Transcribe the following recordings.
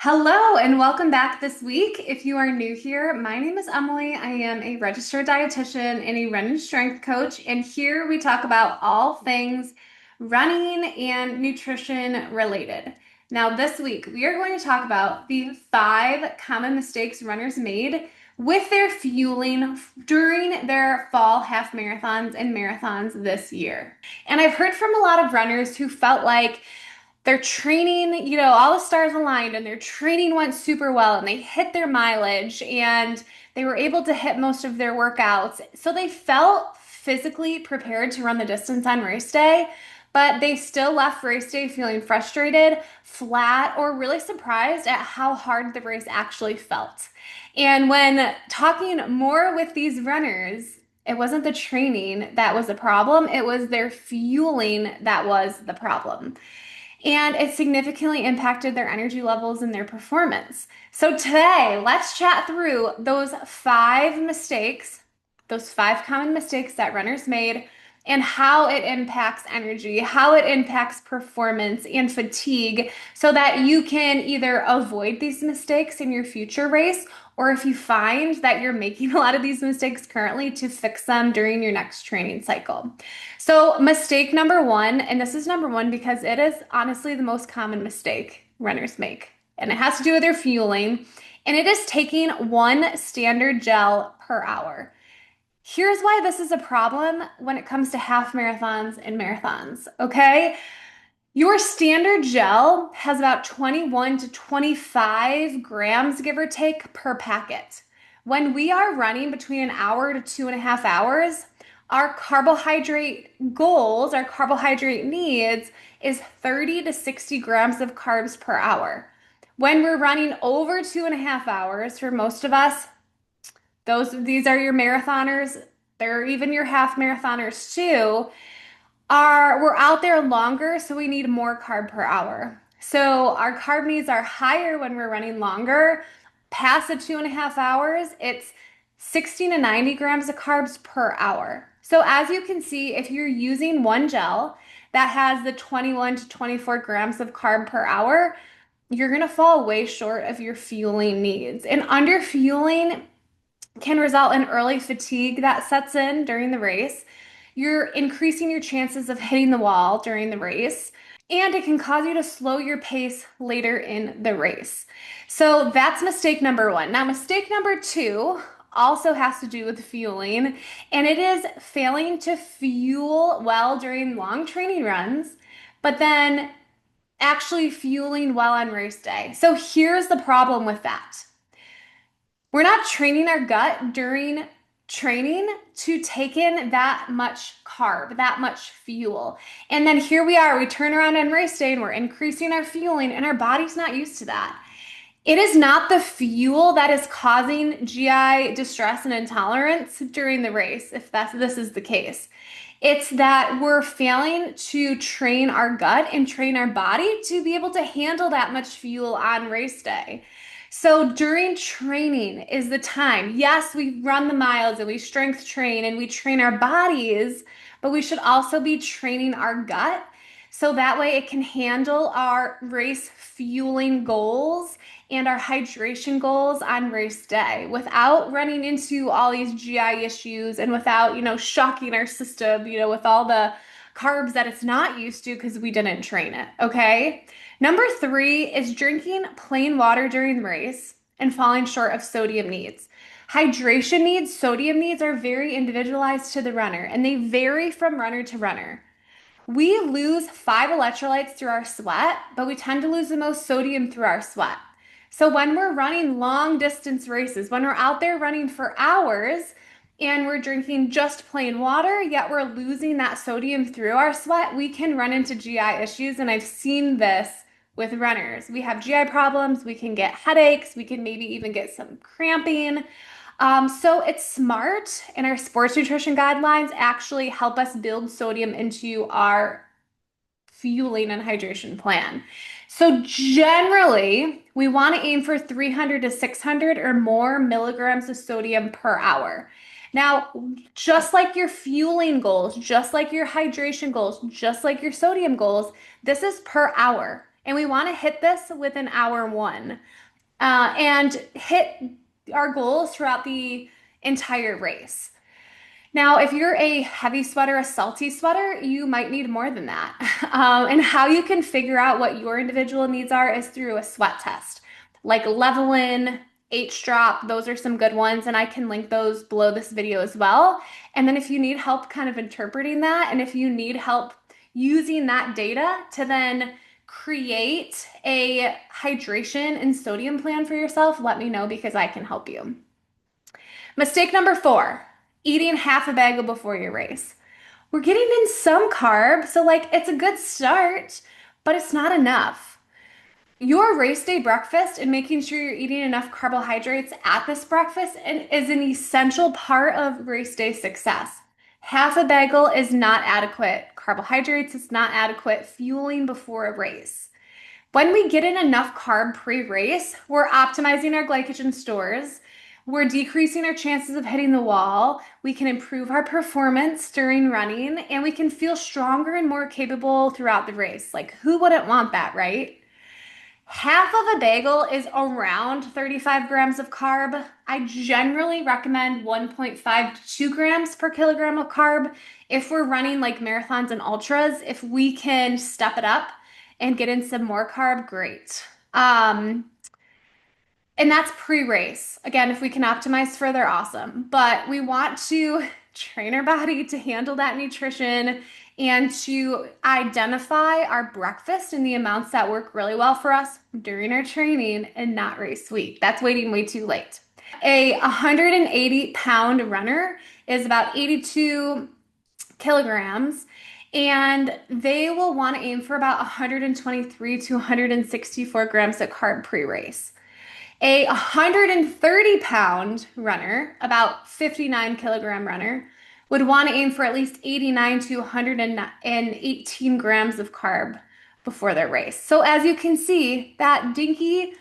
Hello and welcome back this week. If you are new here, my name is Emily. I am a registered dietitian and a running strength coach, and here we talk about all things running and nutrition related. Now, this week we are going to talk about the 5 common mistakes runners made with their fueling during their fall half marathons and marathons this year. And I've heard from a lot of runners who felt like their training, all the stars aligned and their training went super well and they hit their mileage and they were able to hit most of their workouts. So they felt physically prepared to run the distance on race day, but they still left race day feeling frustrated, flat, or really surprised at how hard the race actually felt. And when talking more with these runners, it wasn't the training that was the problem, it was their fueling that was the problem, and it significantly impacted their energy levels and their performance. So today, let's chat through those 5 common mistakes that runners made, and how it impacts energy, how it impacts performance and fatigue, so that you can either avoid these mistakes in your future race, or if you find that you're making a lot of these mistakes currently, to fix them during your next training cycle. So, mistake number one, and this is number one because it is honestly the most common mistake runners make, and it has to do with their fueling, and it is taking one standard gel per hour. Here's why this is a problem when it comes to half marathons and marathons, okay? Your standard gel has about 21 to 25 grams, give or take, per packet. When we are running between an hour to 2.5 hours, our carbohydrate goals, our carbohydrate needs is 30 to 60 grams of carbs per hour. When we're running over 2.5 hours, for most of us, these are your marathoners, they're even your half marathoners too, we're out there longer, so we need more carb per hour. So our carb needs are higher when we're running longer. Past the 2.5 hours, it's 60 to 90 grams of carbs per hour. So as you can see, if you're using one gel that has the 21 to 24 grams of carb per hour, you're going to fall way short of your fueling needs. And under fueling can result in early fatigue that sets in during the race. You're increasing your chances of hitting the wall during the race, and it can cause you to slow your pace later in the race. So that's mistake number one. Now, mistake number two also has to do with fueling, and it is failing to fuel well during long training runs, but then actually fueling well on race day. So here's the problem with that. We're not training our gut during training to take in that much carb, that much fuel. And then here we turn around on race day and we're increasing our fueling, and our body's not used to that. It is not the fuel that is causing GI distress and intolerance during the race, if this is the case. It's that we're failing to train our gut and train our body to be able to handle that much fuel on race day. So during training is the time. Yes, we run the miles and we strength train and we train our bodies, but we should also be training our gut so that way it can handle our race fueling goals and our hydration goals on race day without running into all these GI issues, and without, shocking our system, with all the carbs that it's not used to because we didn't train it. Okay. Number three is drinking plain water during the race and falling short of sodium needs. Hydration needs, sodium needs are very individualized to the runner, and they vary from runner to runner. We lose 5 electrolytes through our sweat, but we tend to lose the most sodium through our sweat. So when we're running long distance races, when we're out there running for hours and we're drinking just plain water, yet we're losing that sodium through our sweat, we can run into GI issues. And I've seen this with runners. We have GI problems, we can get headaches, we can maybe even get some cramping. So it's smart, and our sports nutrition guidelines actually help us build sodium into our fueling and hydration plan. So generally, we want to aim for 300 to 600 or more milligrams of sodium per hour. Now, just like your fueling goals, just like your hydration goals, just like your sodium goals, this is per hour. And we want to hit this within hour one and hit our goals throughout the entire race. Now, if you're a heavy sweater, a salty sweater, you might need more than that. And how you can figure out what your individual needs are is through a sweat test, like Levelin, H-Drop. Those are some good ones, and I can link those below this video as well. And then if you need help kind of interpreting that, and if you need help using that data to then create a hydration and sodium plan for yourself, let me know because I can help you. Mistake number 4, eating half a bagel before your race. We're getting in some carbs, so like it's a good start, but it's not enough. Your race day breakfast and making sure you're eating enough carbohydrates at this breakfast is an essential part of race day success. Half a bagel is not adequate carbohydrates, it's not adequate fueling before a race. When we get in enough carb pre-race, we're optimizing our glycogen stores. We're decreasing our chances of hitting the wall. We can improve our performance during running, and we can feel stronger and more capable throughout the race. Like, who wouldn't want that, right? Half of a bagel is around 35 grams of carb. I generally recommend 1.5 to 2 grams per kilogram of carb. If we're running like marathons and ultras, if we can step it up and get in some more carb, great. And that's pre-race. Again, if we can optimize further, awesome. But we want to train our body to handle that nutrition and to identify our breakfast and the amounts that work really well for us during our training and not race week. That's waiting way too late. A 180-pound runner is about 82 kilograms, and they will want to aim for about 123 to 164 grams of carb pre-race. A 130-pound runner, about 59-kilogram runner, would want to aim for at least 89 to 118 grams of carb before their race. So as you can see, that dinky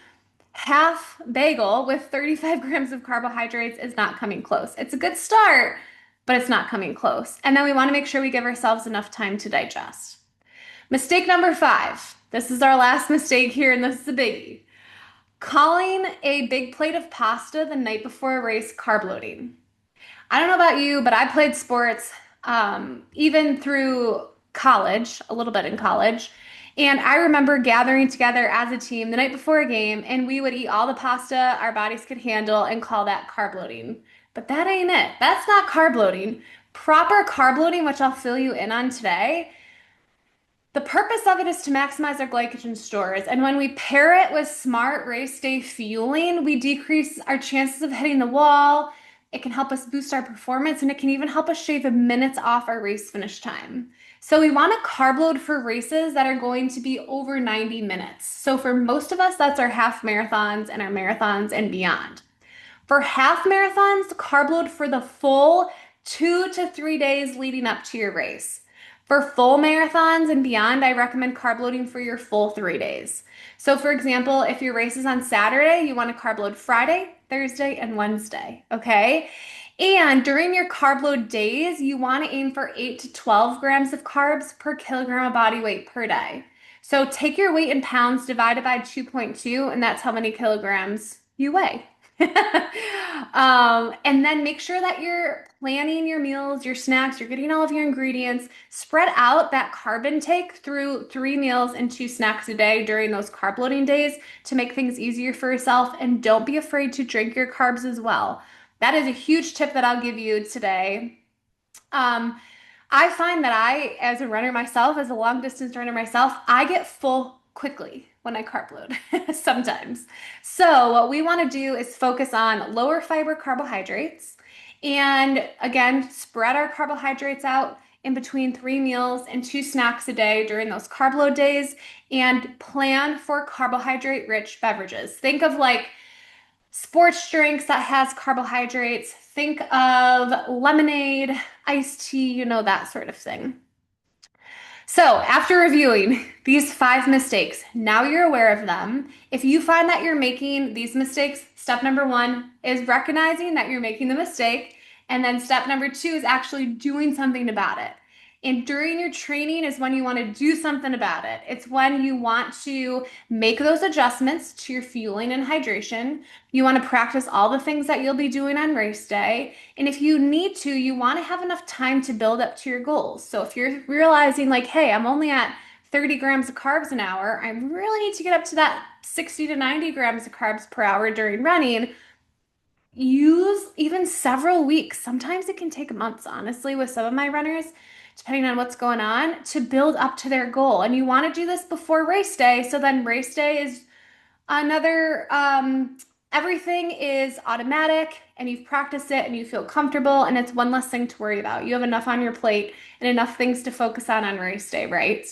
half bagel with 35 grams of carbohydrates is not coming close. It's a good start, but it's not coming close. And then we want to make sure we give ourselves enough time to digest. Mistake number 5. This is our last mistake here, and this is a biggie. Calling a big plate of pasta the night before a race carb loading. I don't know about you, but I played sports even through college, a little bit in college. And I remember gathering together as a team the night before a game, and we would eat all the pasta our bodies could handle and call that carb loading. But that ain't it. That's not carb loading. Proper carb loading, which I'll fill you in on today, the purpose of it is to maximize our glycogen stores. And when we pair it with smart race day fueling, we decrease our chances of hitting the wall. It can help us boost our performance, and it can even help us shave minutes off our race finish time. So we want to carb load for races that are going to be over 90 minutes. So for most of us, that's our half marathons and our marathons and beyond. For half marathons, carb load for the full 2 to 3 days leading up to your race. For full marathons and beyond, I recommend carb loading for your full 3 days. So for example, if your race is on Saturday, you want to carb load Friday, Thursday, and Wednesday, okay? And during your carb load days, you want to aim for 8 to 12 grams of carbs per kilogram of body weight per day. So take your weight in pounds divided by 2.2, and that's how many kilograms you weigh. And then make sure that you're planning your meals, your snacks, you're getting all of your ingredients. Spread out that carb intake through 3 meals and 2 snacks a day during those carb loading days to make things easier for yourself. And don't be afraid to drink your carbs as well. That is a huge tip that I'll give you today. I find that I, as a runner myself, as a long distance runner myself, I get full quickly when I carb load sometimes. So what we want to do is focus on lower fiber carbohydrates, and again, spread our carbohydrates out in between 3 meals and 2 snacks a day during those carb load days, and plan for carbohydrate rich beverages. Think of like sports drinks that has carbohydrates. Think of lemonade, iced tea, you know, that sort of thing. So after reviewing these 5 mistakes, now you're aware of them. If you find that you're making these mistakes, step number 1 is recognizing that you're making the mistake. And then step number 2 is actually doing something about it. And during your training is when you want to do something about it. It's when you want to make those adjustments to your fueling and hydration. You want to practice all the things that you'll be doing on race day. And if you need to, you want to have enough time to build up to your goals. So if you're realizing, like, hey, I'm only at 30 grams of carbs an hour, I really need to get up to that 60 to 90 grams of carbs per hour during running. Use even several weeks. Sometimes it can take months, honestly, with some of my runners, depending on what's going on, to build up to their goal. And you want to do this before race day. So then race day is another, everything is automatic and you've practiced it and you feel comfortable and it's one less thing to worry about. You have enough on your plate and enough things to focus on race day, right?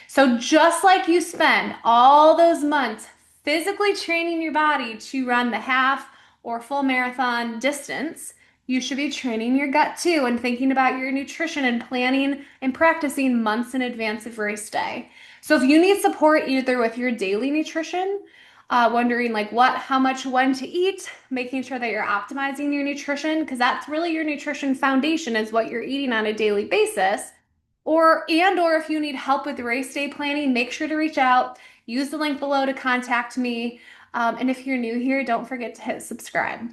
So just like you spend all those months physically training your body to run the half or full marathon distance, you should be training your gut too and thinking about your nutrition and planning and practicing months in advance of race day. So if you need support either with your daily nutrition, wondering like how much, when to eat, making sure that you're optimizing your nutrition, because that's really your nutrition foundation is what you're eating on a daily basis. Or if you need help with the race day planning, make sure to reach out. Use the link below to contact me. And if you're new here, don't forget to hit subscribe.